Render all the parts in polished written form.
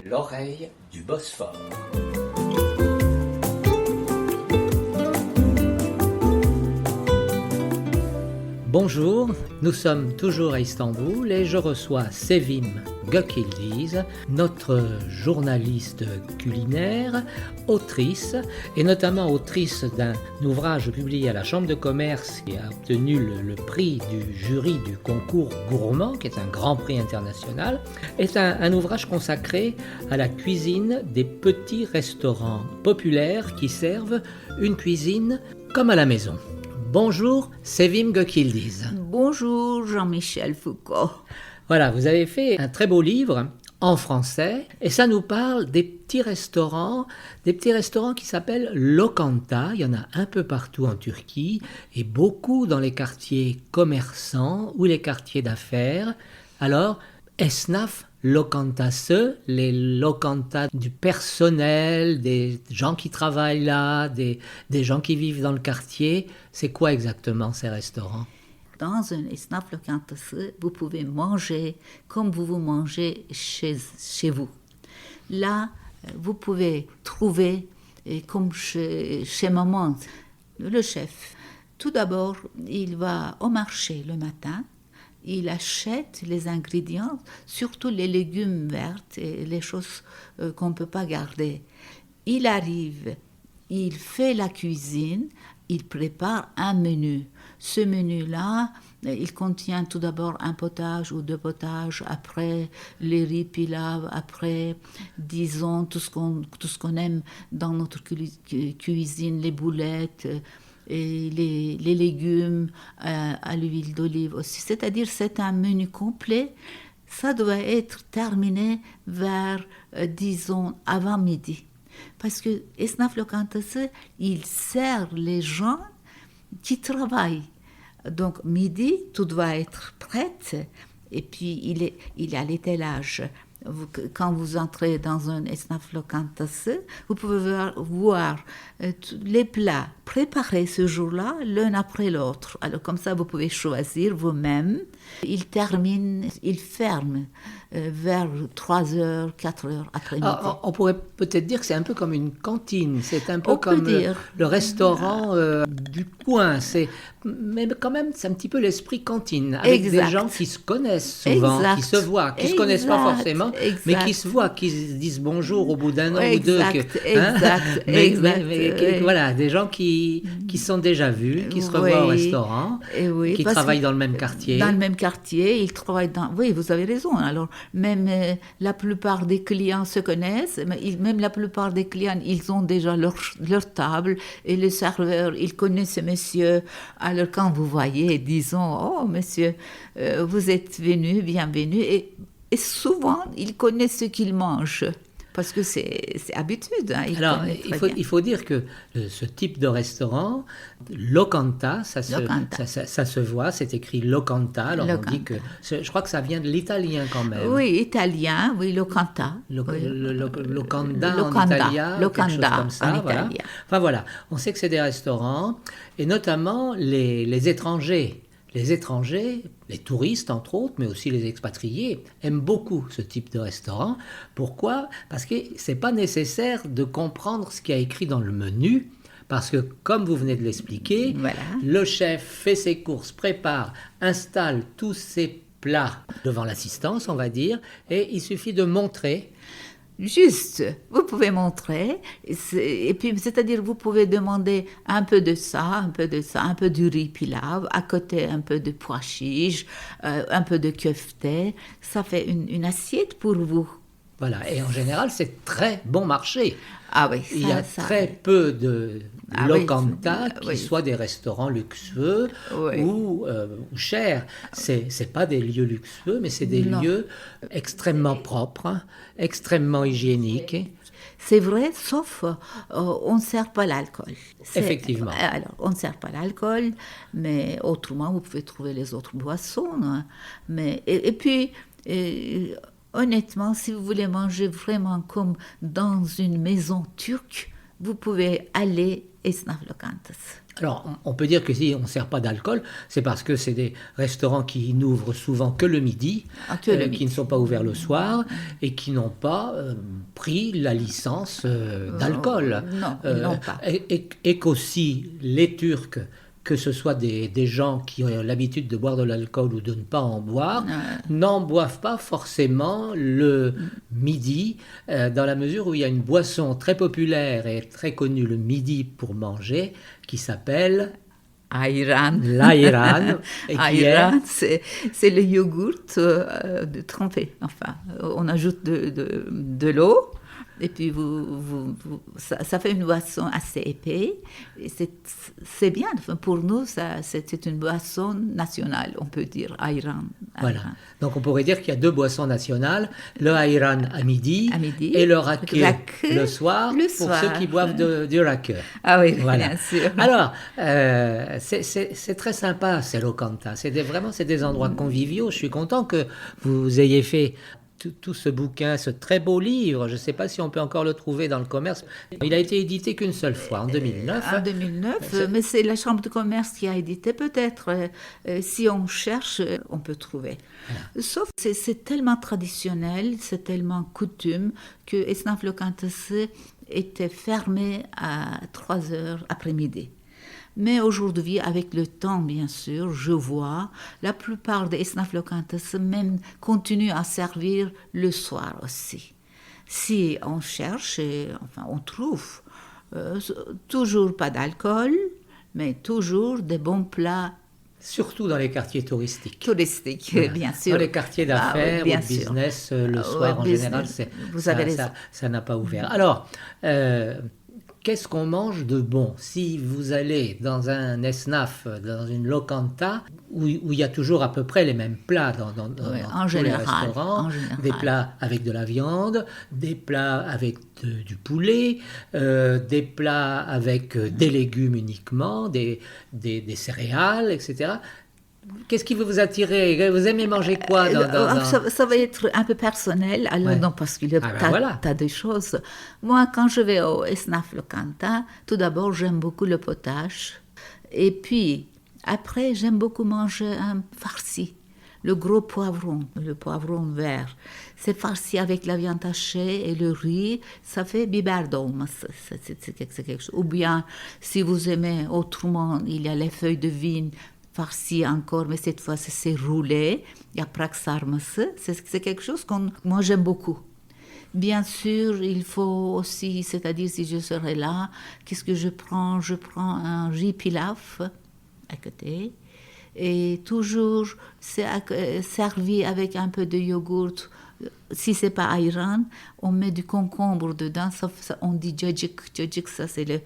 L'oreille du Bosphore. Bonjour, nous sommes toujours à Istanbul et je reçois Sevim Gökyildiz, notre journaliste culinaire, autrice, et notamment autrice d'un ouvrage publié à la Chambre de commerce qui a obtenu le prix du jury du concours gourmand, qui est un grand prix international, est un ouvrage consacré à la cuisine des petits restaurants populaires qui servent une cuisine comme à la maison. Bonjour Sevim Gökyildiz. Bonjour Jean-Michel Foucault. Voilà, vous avez fait un très beau livre en français et ça nous parle des petits restaurants qui s'appellent lokanta. Il y en a un peu partout en Turquie et beaucoup dans les quartiers commerçants ou les quartiers d'affaires. Alors, esnaf lokantası, les lokantas du personnel, des gens qui travaillent là, des gens qui vivent dans le quartier. C'est quoi exactement ces restaurants ? Dans un esnaf lokantası, vous pouvez manger comme vous mangez chez vous. Là, vous pouvez trouver, comme chez maman, le chef. Tout d'abord, il va au marché le matin. Il achète les ingrédients, surtout les légumes verts et les choses qu'on ne peut pas garder. Il arrive, il fait la cuisine, il prépare un menu. Ce menu-là, il contient tout d'abord un potage ou deux potages, après les riz pilav, après, disons, tout ce qu'on aime dans notre cuisine, les boulettes, et les légumes à l'huile d'olive aussi. C'est-à-dire, c'est un menu complet. Ça doit être terminé vers, disons, avant midi. Parce que esnaf lokantası, il sert les gens qui travaillent. Donc, midi, tout doit être prêt. Et puis, il est à l'étalage. Quand vous entrez dans un esnaf lokantası, vous pouvez voir les plats préparés ce jour-là, l'un après l'autre. Alors comme ça, vous pouvez choisir vous-même. Il ferme vers 3h, 4h après-midi. On pourrait peut-être dire que c'est un peu comme une cantine, c'est un peu comme le restaurant du coin. Mais quand même, c'est un petit peu l'esprit cantine, avec des gens qui se connaissent souvent, qui se voient, qui ne se connaissent pas forcément, mais qui se voient, qui se disent bonjour au bout d'un an ou deux. Voilà, des gens qui sont déjà vus, qui se revoient au restaurant, qui travaillent dans le même quartier. Dans le même quartier, ils travaillent dans... Oui, vous avez raison. Alors, même la plupart des clients se connaissent, même la plupart des clients, ils ont déjà leur table, et le serveur, il connaît ce monsieur. Alors, quand vous voyez, disons, oh, monsieur, vous êtes venu, bienvenue, et souvent, il connaît ce qu'il mange. Parce que c'est habitude. Hein, alors, il faut dire que ce type de restaurant, lokanta, ça se voit, c'est écrit lokanta. Alors lokanta. On dit que, je crois que ça vient de l'italien quand même. Oui, italien, oui, lokanta. Locanda en italien, quelque chose comme ça. Voilà. Enfin voilà, on sait que c'est des restaurants, et notamment les étrangers. Les étrangers, les touristes entre autres, mais aussi les expatriés, aiment beaucoup ce type de restaurant. Pourquoi ? Parce que ce n'est pas nécessaire de comprendre ce qu'il y a écrit dans le menu, parce que, comme vous venez de l'expliquer, le chef fait ses courses, prépare, installe tous ses plats devant l'assistance, on va dire, et il suffit de montrer. Juste, vous pouvez montrer, et puis c'est-à-dire vous pouvez demander un peu de ça, un peu du riz pilav, à côté un peu de pois chiches, un peu de köfte. Ça fait une assiette pour vous. Voilà, et en général, c'est très bon marché. Ah oui, il y a très peu de lokanta qui soient des restaurants luxueux ou chers. C'est pas des lieux luxueux, mais c'est des lieux extrêmement propres, extrêmement hygiéniques. C'est vrai, sauf on ne sert pas l'alcool. Effectivement. Alors, on ne sert pas l'alcool, mais autrement, vous pouvez trouver les autres boissons. Hein. Et puis... honnêtement, si vous voulez manger vraiment comme dans une maison turque, vous pouvez aller esnaf lokantası. Alors, on peut dire que si on ne sert pas d'alcool, c'est parce que c'est des restaurants qui n'ouvrent souvent que le midi, qui ne sont pas ouverts le soir et qui n'ont pas pris la licence d'alcool. Non, ils n'ont pas. Et qu'aussi les Turcs, que ce soit des gens qui ont l'habitude de boire de l'alcool ou de ne pas en boire, n'en boivent pas forcément le midi, dans la mesure où il y a une boisson très populaire et très connue le midi pour manger, qui s'appelle Ayran. l'ayran. Ayran, c'est le yogourt trempé. Enfin, on ajoute de l'eau. Et puis, ça fait une boisson assez épais. Et c'est bien. Enfin, pour nous, c'est une boisson nationale, on peut dire, ayran. Voilà. Donc, on pourrait dire qu'il y a deux boissons nationales, le ayran à midi et le raké le soir, pour ceux qui boivent du raké. Ah oui, voilà. Bien sûr. Alors, c'est très sympa, Selokanta. C'est des endroits conviviaux. Je suis content que vous ayez fait tout ce bouquin, ce très beau livre. Je ne sais pas si on peut encore le trouver dans le commerce. Il a été édité qu'une seule fois, en 2009. En 2009, mais c'est la Chambre de commerce qui a édité. Peut-être, si on cherche, on peut trouver. Voilà. Sauf que c'est tellement traditionnel, c'est tellement coutume que Esnaf Lokantası était fermé à 3 heures après-midi. Mais aujourd'hui, avec le temps, bien sûr, je vois, la plupart des Esnaf Lokantası même continuent à servir le soir aussi. Si on cherche, enfin, on trouve toujours pas d'alcool, mais toujours des bons plats. Surtout dans les quartiers touristiques. Voilà. Bien sûr. Dans les quartiers d'affaires ou de business, le soir en général, ça n'a pas ouvert. Alors, qu'est-ce qu'on mange de bon? Si vous allez dans un esnaf, dans une lokanta, où il y a toujours à peu près les mêmes plats dans tous les restaurants, des plats avec de la viande, des plats avec du poulet, des plats avec des légumes uniquement, des céréales, etc. Qu'est-ce qui veut vous attirer? Vous aimez manger quoi Ça va être un peu personnel, alors non, parce qu'il y a tas de choses. Moi, quand je vais au Esnaf Lokanta, tout d'abord, j'aime beaucoup le potage. Et puis, après, j'aime beaucoup manger un farci, le gros poivron, le poivron vert. C'est farci avec la viande hachée et le riz, ça fait biber dolması. C'est quelque chose. Ou bien, si vous aimez autrement, il y a les feuilles de vigne, farci encore, mais cette fois c'est roulé, yaprak sarması, c'est quelque chose que moi j'aime beaucoup. Bien sûr, il faut aussi, c'est-à-dire si je serai là, qu'est-ce que je prends? Je prends un riz pilaf à côté, et toujours c'est servi avec un peu de yogourt. Si c'est pas ayran, on met du concombre dedans, ça, on dit cacık, ça c'est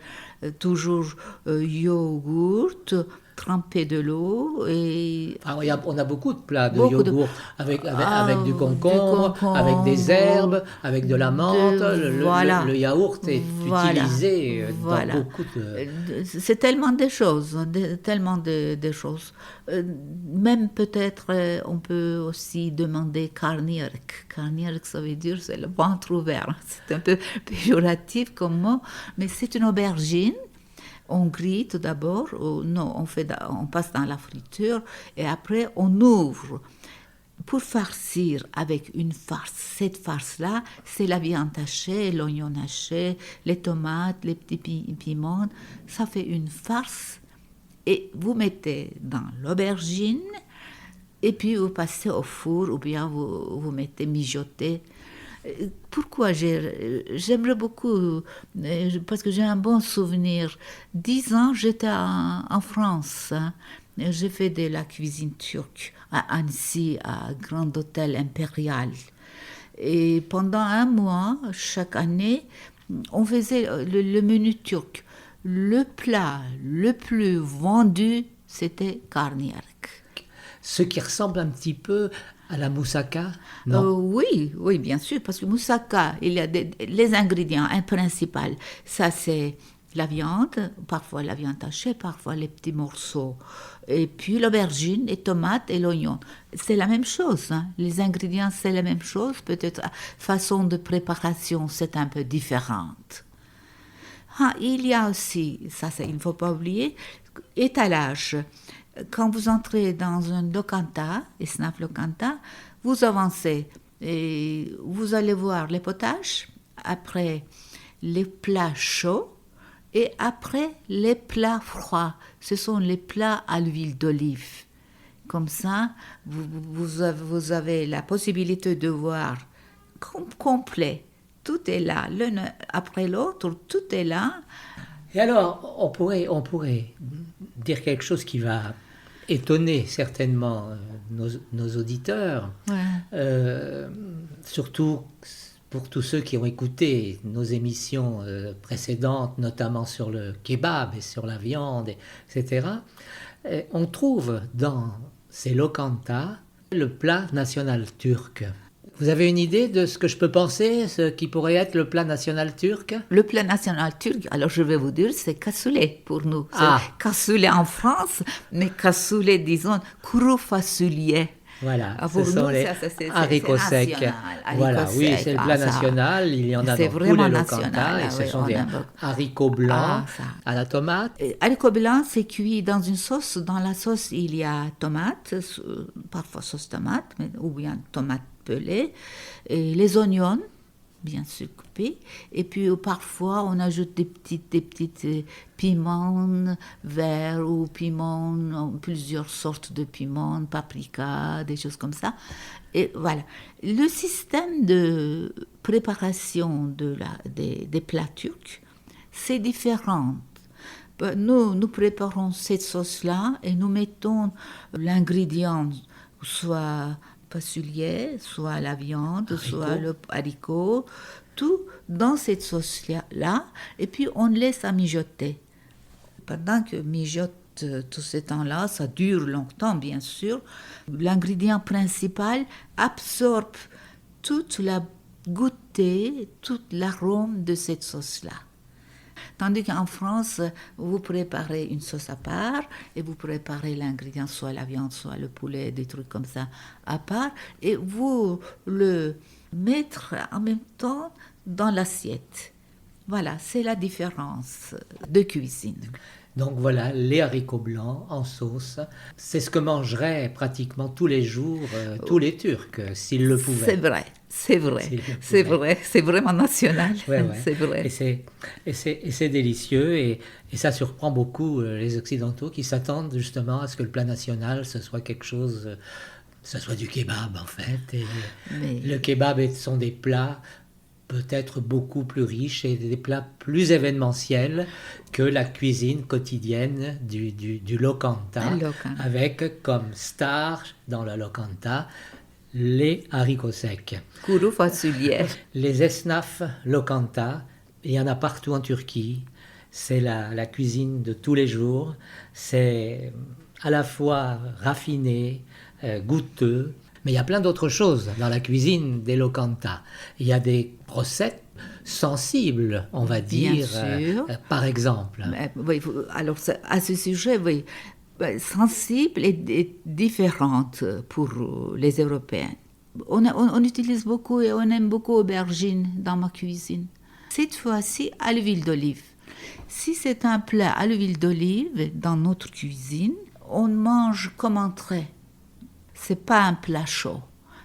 toujours yogourt, tremper de l'eau et... on a beaucoup de plats de yogourt avec du concombre, avec des herbes, avec de la menthe. Le yaourt est utilisé dans beaucoup de... C'est tellement de choses, même peut-être, on peut aussi demander karnıyarık. Karnıyarık, ça veut dire c'est le ventre ouvert. C'est un peu péjoratif comme mot, mais c'est une aubergine. On grille tout d'abord, on passe dans la friture et après on ouvre. Pour farcir avec une farce, cette farce-là, c'est la viande hachée, l'oignon haché, les tomates, les petits piments. Ça fait une farce et vous mettez dans l'aubergine et puis vous passez au four ou bien vous mettez mijoter. Pourquoi j'aimerais beaucoup, parce que j'ai un bon souvenir. 10 ans, j'étais en France. J'ai fait de la cuisine turque à Annecy, à Grand Hôtel Impérial. Et pendant 1 mois, chaque année, on faisait le menu turc. Le plat le plus vendu, c'était karnıyarık. Ce qui ressemble un petit peu à la moussaka, non? Oui, bien sûr, parce que moussaka, il y a les ingrédients principaux. Ça, c'est la viande, parfois la viande hachée, parfois les petits morceaux. Et puis l'aubergine, les tomates et l'oignon. C'est la même chose. Hein? Les ingrédients, c'est la même chose. Peut-être la façon de préparation, c'est un peu différente. Ah, il y a aussi, il ne faut pas oublier, étalage. Quand vous entrez dans un lokanta, Esnaf lokanta, vous avancez et vous allez voir les potages, après les plats chauds et après les plats froids. Ce sont les plats à l'huile d'olive. Comme ça, vous avez la possibilité de voir complet. Tout est là, l'un après l'autre, tout est là. Et alors, on pourrait dire quelque chose qui va étonner certainement nos auditeurs, Ouais. surtout pour tous ceux qui ont écouté nos émissions précédentes, notamment sur le kebab et sur la viande, etc. On trouve dans ces lokantas le plat national turc. Vous avez une idée de ce que je peux penser, ce qui pourrait être le plat national turc? Le plat national turc, alors je vais vous dire, c'est cassoulet pour nous. Ah. C'est cassoulet en France, mais cassoulet, disons, kuru fasulye. Voilà, Ah, ce pour sont nous, les c'est haricots secs. national, Voilà, haricots oui, secs, c'est le plat ça. national. Il y en a C'est dans tous vraiment les national, lokantas. Et ah ce oui, sont on des aime beaucoup. haricots blancs Ah, ça. à la tomate. Haricot blanc, c'est cuit dans une sauce. Dans la sauce, il y a tomate, parfois sauce tomate, ou bien tomate pelée, et les oignons, bien sûr coupés, et puis parfois on ajoute des petites piments verts ou piments, plusieurs sortes de piments, paprika, des choses comme ça. Et voilà. Le système de préparation des plats turcs, c'est différent. Nous préparons cette sauce-là et nous mettons l'ingrédient, soit fasullier, soit la viande, soit le haricot, tout dans cette sauce-là, et puis on laisse à mijoter. Pendant que mijote tout ce temps-là, ça dure longtemps bien sûr, l'ingrédient principal absorbe toute la goûter, tout l'arôme de cette sauce-là. Tandis qu'en France, vous préparez une sauce à part et vous préparez l'ingrédient, soit la viande, soit le poulet, des trucs comme ça à part, et vous le mettez en même temps dans l'assiette. Voilà, c'est la différence de cuisine. Donc voilà, les haricots blancs en sauce, c'est ce que mangeraient pratiquement tous les jours tous les Turcs, s'ils le pouvaient. C'est vrai, c'est vraiment national, Ouais. c'est vrai. Et c'est délicieux, et ça surprend beaucoup les Occidentaux qui s'attendent justement à ce que le plat national, ce soit quelque chose, ce soit du kebab en fait. Et le kebab sont des plats peut-être beaucoup plus riches et des plats plus événementiels que la cuisine quotidienne du lokanta, avec comme star dans le lokanta les haricots secs. Kuru fasulye. Les esnaf lokanta, il y en a partout en Turquie. C'est la cuisine de tous les jours. C'est à la fois raffiné, goûteux, mais il y a plein d'autres choses dans la cuisine des lokanta. Il y a des recettes sensibles, on va dire, par exemple. Oui, alors à ce sujet, oui, sensible et différente pour les Européens. On utilise beaucoup et on aime beaucoup aubergine dans ma cuisine. Cette fois-ci, à l'huile d'olive. Si c'est un plat à l'huile d'olive dans notre cuisine, on mange comme entrée. C'est pas un plat chaud,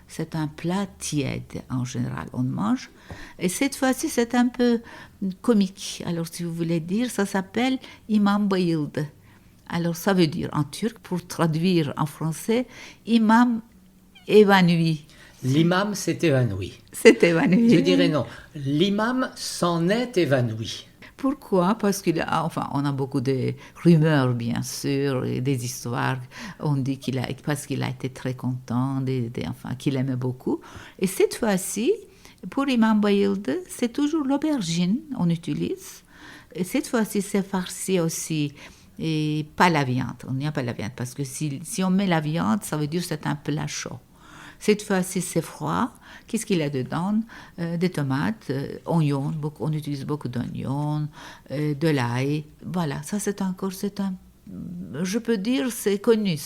c'est un plat tiède en général, on mange. Et cette fois-ci, c'est un peu comique. Alors, si vous voulez dire, ça s'appelle imam bayıldı. Alors, ça veut dire en turc, pour traduire en français, imam évanoui. L'imam s'est évanoui. C'est évanoui. Je dirais non, l'imam s'en est évanoui. Pourquoi? Parce on a beaucoup de rumeurs, bien sûr, et des histoires. On dit parce qu'il a été très content, qu'il aimait beaucoup. Et cette fois-ci, pour Imam Bayıldı, c'est toujours l'aubergine on utilise. Et cette fois-ci, c'est farci aussi, et pas la viande. On n'y a pas la viande, parce que si on met la viande, ça veut dire que c'est un plat chaud. Cette fois-ci, c'est froid. Qu'est-ce qu'il y a dedans? Des tomates, oignons, on utilise beaucoup d'oignons, de l'ail. Voilà, ça je peux dire, c'est connu.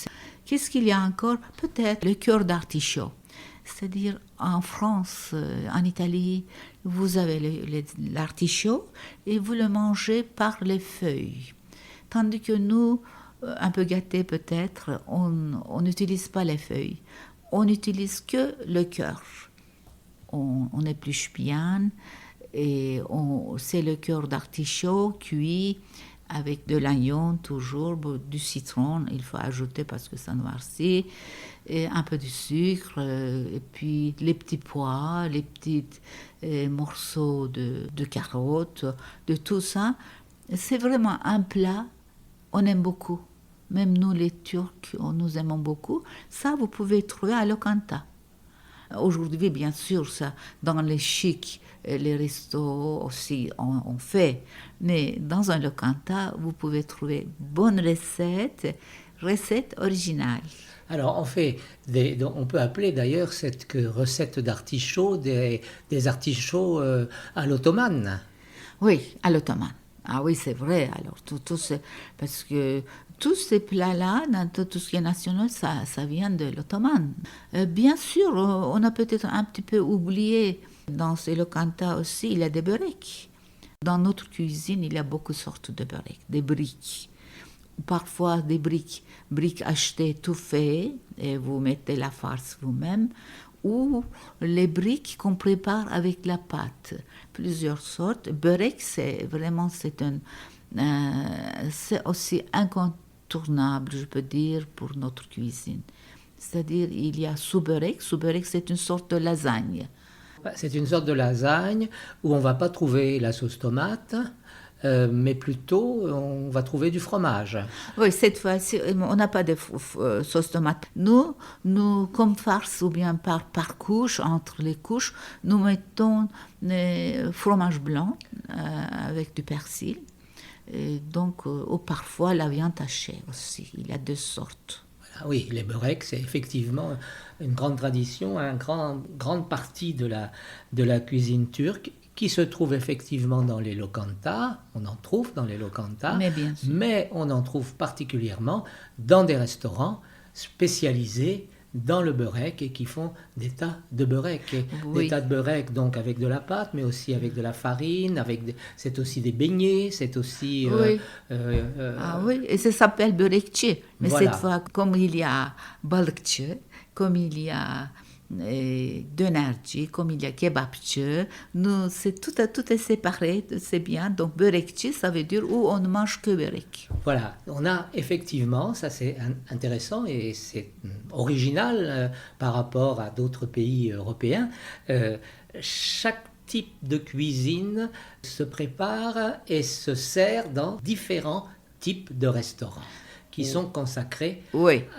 Qu'est-ce qu'il y a encore? Peut-être le cœur d'artichaut. C'est-à-dire en France, en Italie, vous avez l'artichaut et vous le mangez par les feuilles. Tandis que nous, un peu gâtés peut-être, on n'utilise pas les feuilles. On n'utilise que le cœur. On épluche bien et c'est le cœur d'artichaut cuit avec de l'oignon, toujours du citron, il faut ajouter parce que ça noircit, et un peu de sucre, et puis les petits pois, les petits morceaux de carottes, de tout ça. C'est vraiment un plat, on aime beaucoup. Même nous les Turcs, nous aimons beaucoup. Ça, vous pouvez trouver à Locanta. Aujourd'hui, bien sûr, ça, dans les chics, les restos aussi, on fait. Mais dans un Locanta, vous pouvez trouver bonnes recettes originales. Alors, on peut appeler d'ailleurs cette recette d'artichaut des artichauts à l'ottomane. Oui, à l'ottomane. Ah oui, c'est vrai. Alors, parce que tous ces plats-là, dans tout ce qui est national, ça vient de l'ottomane. Bien sûr, on a peut-être un petit peu oublié, dans ces locanta aussi, il y a des beureks. Dans notre cuisine, il y a beaucoup de sortes de beureks, des briques. Parfois des briques achetées tout fait, et vous mettez la farce vous-même, ou les briques qu'on prépare avec la pâte. Plusieurs sortes. Beurek, c'est aussi incontournable, je peux dire, pour notre cuisine. C'est-à-dire, il y a soubörek. Soubörek, c'est une sorte de lasagne. C'est une sorte de lasagne où on ne va pas trouver la sauce tomate, mais plutôt on va trouver du fromage. Oui, cette fois-ci, on n'a pas de sauce tomate. Nous, comme farce ou bien par couche, entre les couches, nous mettons fromage blanc avec du persil. Et donc, ou parfois la viande hachée aussi. Il y a deux sortes. Voilà, oui, les beureks, c'est effectivement une grande tradition, une grande partie de la cuisine turque qui se trouve effectivement dans les lokantas. On en trouve dans les lokantas, mais on en trouve particulièrement dans des restaurants spécialisés dans le beurek et qui font des tas de beurek. Des tas de beurek donc avec de la pâte, mais aussi avec de la farine, c'est aussi des beignets, c'est aussi... Ah oui, et ça s'appelle börekçi. Mais voilà. Cette fois, comme il y a balıkçı, comme il y a dönerci, comme il y a kebapçı, tout est séparé, c'est bien. Donc börekçi, ça veut dire où on ne mange que börek. Voilà, on a effectivement, ça c'est intéressant et c'est original par rapport à d'autres pays européens. Chaque type de cuisine se prépare et se sert dans différents types de restaurants qui sont consacrés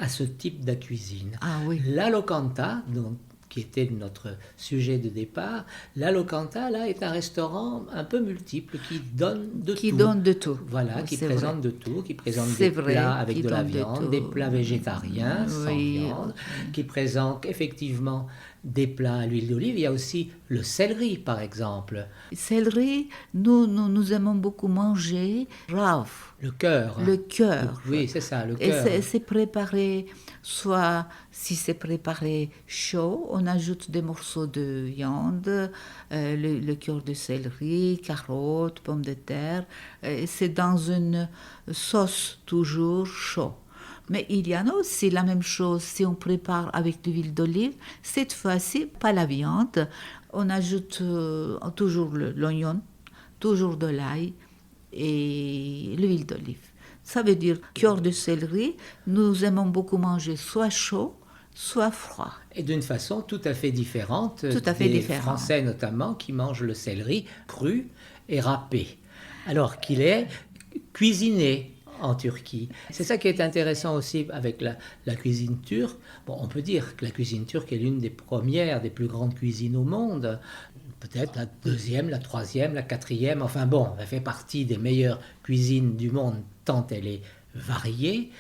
à ce type de cuisine. Ah, oui. La locanta, donc, qui était notre sujet de départ, la locanta, là, est un restaurant un peu multiple qui donne de tout. Qui donne de tout. Voilà, qui présente de tout, qui présente des plats avec de la viande, des plats végétariens sans viande, qui présente effectivement des plats à l'huile d'olive. Il y a aussi le céleri, par exemple. Céleri, nous aimons beaucoup manger rav. Le cœur. Le cœur. Oui, c'est ça, le cœur. Et c'est préparé, soit si c'est préparé chaud, on ajoute des morceaux de viande, le cœur de céleri, carottes, pommes de terre. C'est dans une sauce toujours chaude. Mais il y en a aussi la même chose si on prépare avec de l'huile d'olive. Cette fois-ci, pas la viande, on ajoute toujours l'oignon, toujours de l'ail et l'huile d'olive. Ça veut dire cœur de céleri, nous aimons beaucoup manger soit chaud, soit froid. Et d'une façon tout à fait différente Français notamment qui mangent le céleri cru et râpé, alors qu'il est cuisiné en Turquie. C'est ça qui est intéressant aussi avec la cuisine turque. Bon, on peut dire que la cuisine turque est l'une des premières, des plus grandes cuisines au monde. Peut-être la deuxième, la troisième, la quatrième. Enfin bon, elle fait partie des meilleures cuisines du monde tant elle est variée.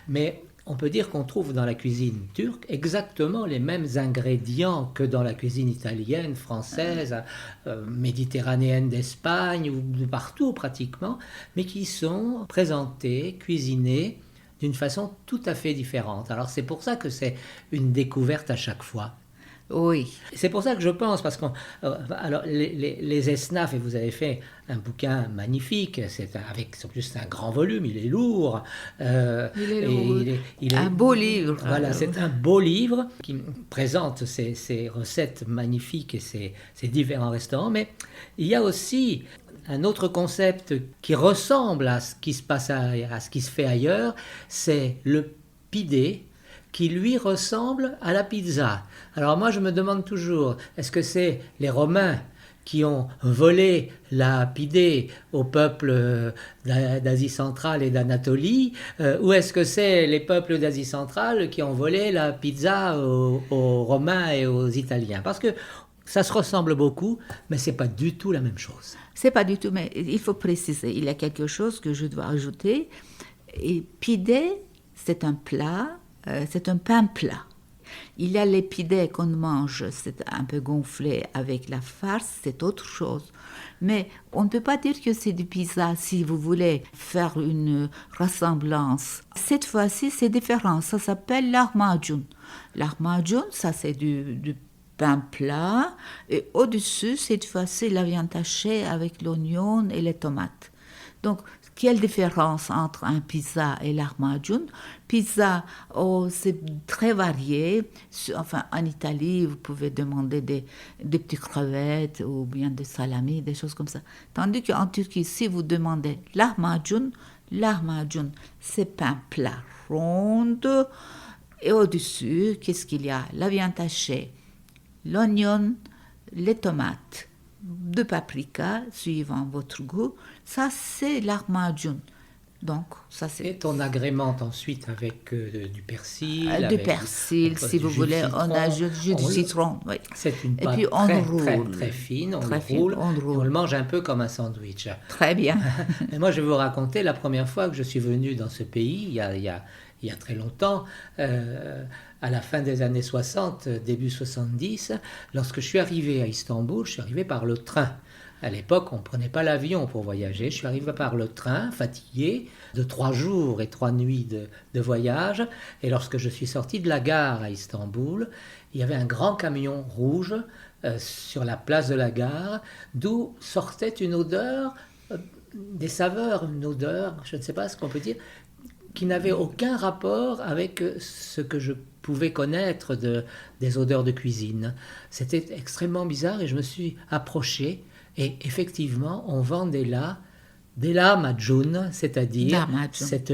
Mais on peut dire qu'on trouve dans la cuisine turque exactement les mêmes ingrédients que dans la cuisine italienne, française, méditerranéenne d'Espagne, ou de partout pratiquement, mais qui sont présentés, cuisinés d'une façon tout à fait différente. Alors c'est pour ça que c'est une découverte à chaque fois. Oui. C'est pour ça que je pense, parce que alors les Esnaf, et vous avez fait un bouquin magnifique, en plus c'est un grand volume, il est lourd. Il est lourd. Il est un beau livre. Voilà, c'est un beau livre qui présente ces recettes magnifiques et ces différents restaurants, mais il y a aussi un autre concept qui ressemble à ce qui se passe à ce qui se fait ailleurs, c'est le pide, qui lui ressemble à la pizza. Alors moi je me demande toujours, est-ce que c'est les Romains qui ont volé la pide au peuple d'Asie centrale et d'Anatolie, ou est-ce que c'est les peuples d'Asie centrale qui ont volé la pizza aux Romains et aux Italiens? Parce que ça se ressemble beaucoup, mais c'est pas du tout la même chose. C'est pas du tout, mais il faut préciser, il y a quelque chose que je dois ajouter. Et pide, c'est un plat, c'est un pain plat. Il y a les pidés qu'on mange, c'est un peu gonflé avec la farce, c'est autre chose. Mais on ne peut pas dire que c'est du pizza si vous voulez faire une ressemblance. Cette fois-ci, c'est différent. Ça s'appelle lahmacun. Lahmacun, ça c'est du pain plat. Et au-dessus, cette fois-ci, la viande hachée avec l'oignon et les tomates. Donc, quelle différence entre un pizza et lahmacun? Pizza, c'est très varié. Enfin, en Italie, vous pouvez demander des petites crevettes ou bien des salamis, des choses comme ça. Tandis qu'en Turquie, si vous demandez lahmacun, c'est pain plat rond. Et au-dessus, qu'est-ce qu'il y a? La viande hachée, l'oignon, les tomates, de paprika, suivant votre goût. Ça, c'est lahmacun. Donc, ça, c'est... Et on agrémente ensuite avec du persil. Du persil, si vous voulez. On ajoute du jus de citron. Oui. C'est une Et pâte puis on roule. très fine. On Très le fine, roule. on le roule. Et on le mange un peu comme un sandwich. Très bien. Et moi, je vais vous raconter la première fois que je suis venu dans ce pays, il y a très longtemps, à la fin des années 60, début 70, lorsque je suis arrivé à Istanbul, je suis arrivé par le train. À l'époque, on ne prenait pas l'avion pour voyager. Je suis arrivé par le train, fatigué, de 3 jours et 3 nuits de voyage. Et lorsque je suis sorti de la gare à Istanbul, il y avait un grand camion rouge sur la place de la gare, d'où sortait une odeur, des saveurs, une odeur, je ne sais pas ce qu'on peut dire, qui n'avait aucun rapport avec ce que je pouvais connaître des odeurs de cuisine. C'était extrêmement bizarre et je me suis approché. Et effectivement, on vend des lahmacun, c'est-à-dire cette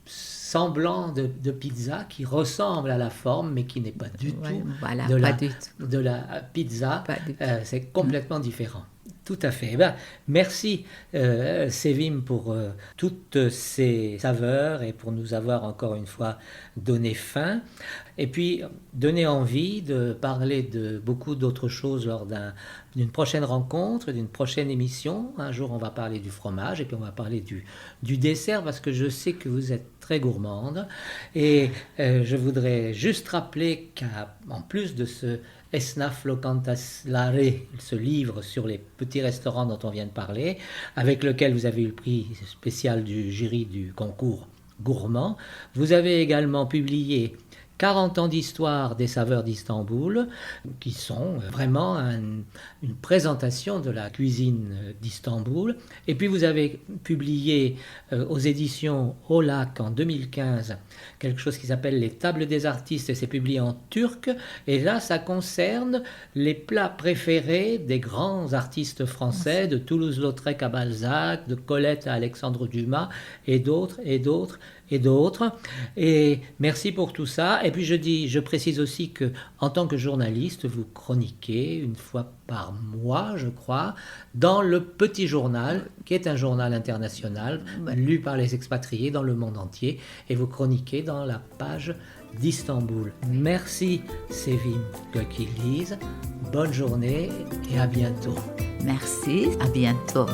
semblant de pizza qui ressemble à la forme, mais qui n'est pas du tout de la pizza. C'est complètement différent. Tout à fait. Merci Sevim pour toutes ces saveurs et pour nous avoir encore une fois donné faim. Et puis donner envie de parler de beaucoup d'autres choses lors d'une prochaine rencontre, d'une prochaine émission. Un jour on va parler du fromage et puis on va parler du dessert parce que je sais que vous êtes très gourmande. Et je voudrais juste rappeler qu'en plus de ce Esnaf Lokantaslare, ce livre sur les petits restaurants dont on vient de parler, avec lequel vous avez eu le prix spécial du jury du concours gourmand. Vous avez également publié 40 ans d'histoire des saveurs d'Istanbul, qui sont vraiment une présentation de la cuisine d'Istanbul. Et puis vous avez publié aux éditions Olac en 2015 quelque chose qui s'appelle Les Tables des artistes, et c'est publié en turc. Et là, ça concerne les plats préférés des grands artistes français, de Toulouse-Lautrec à Balzac, de Colette à Alexandre Dumas, et d'autres, et d'autres, et d'autres. Et merci pour tout ça. Et puis je précise aussi que en tant que journaliste, vous chroniquez une fois par mois, je crois, dans le Petit Journal, qui est un journal international lu par les expatriés dans le monde entier, et vous chroniquez dans la page d'Istanbul. Merci Sevim Gökyliz, bonne journée et à bientôt. Merci, à bientôt.